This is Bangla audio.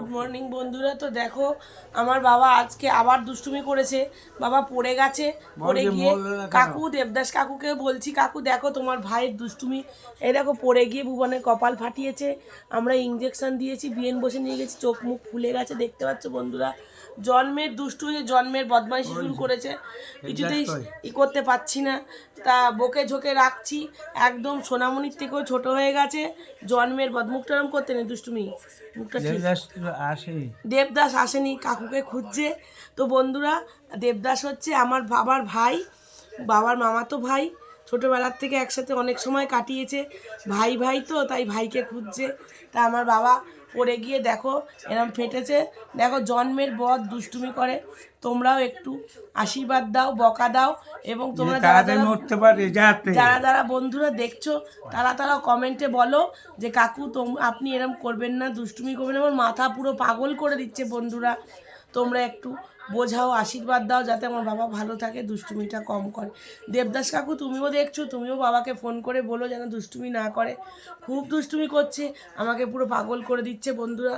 গুড মর্নিং বন্ধুরা। তো দেখো আমার বাবা আজকে আবার দুষ্টুমি করেছে। বাবা পড়ে গেছে, পড়ে গিয়ে কাকু দেবদাস কাকুকে বলছি, কাকু দেখো তোমার ভাইয়ের দুষ্টুমি। এই দেখো পড়ে গিয়ে ভুবনের কপাল ফাটিয়েছে। আমরা ইঞ্জেকশন দিয়েছি, বিএন বসে নিয়ে গেছি, চোখ মুখ ফুলে গেছে, দেখতে পাচ্ছ বন্ধুরা। জন্মের দুষ্টু হয়ে জন্মের বদমাইশি শুরু করেছে, কিছুতেই করতে পারছি না। তা বকে ঝোঁকে রাখছি, একদম সোনামণির থেকেও ছোট হয়ে গেছে। জন্মের মুখটারম করতে নেই দুষ্টুমি, মুখটা ঠিক। দেবদাস আসেনি, কাকুকে খুঁজছে। তো বন্ধুরা, দেবদাস হচ্ছে আমার বাবার ভাই, বাবার মামাতো ভাই। ছোটোবেলার থেকে একসাথে অনেক সময় কাটিয়েছে, ভাই ভাই তো তাই ভাইকে খুঁজছে। তা আমার বাবা পড়ে গিয়ে দেখো এরম ফেটেছে। দেখো জন্মের বদ দুষ্টুমি করে। তোমরাও একটু আশীর্বাদ দাও, বকা দাও, এবং তোমরা যারা যারা বন্ধুরা দেখছো তারা কমেন্টে বলো যে কাকু আপনি এরম করবেন না, দুষ্টুমি করবেন। আমার মাথা পুরো পাগল করে দিচ্ছে বন্ধুরা। তোমরা একটু বোঝাও, আশীর্বাদ দাও যাতে আমার বাবা ভালো থাকে, দুষ্টুমিটা কম করে। দেবদাস কাকু তুমিও দেখছো, তুমিও বাবাকে ফোন করে বলো যেন দুষ্টুমি না করে। খুব দুষ্টুমি করছে, আমাকে পুরো পাগল করে দিচ্ছে বন্ধুরা।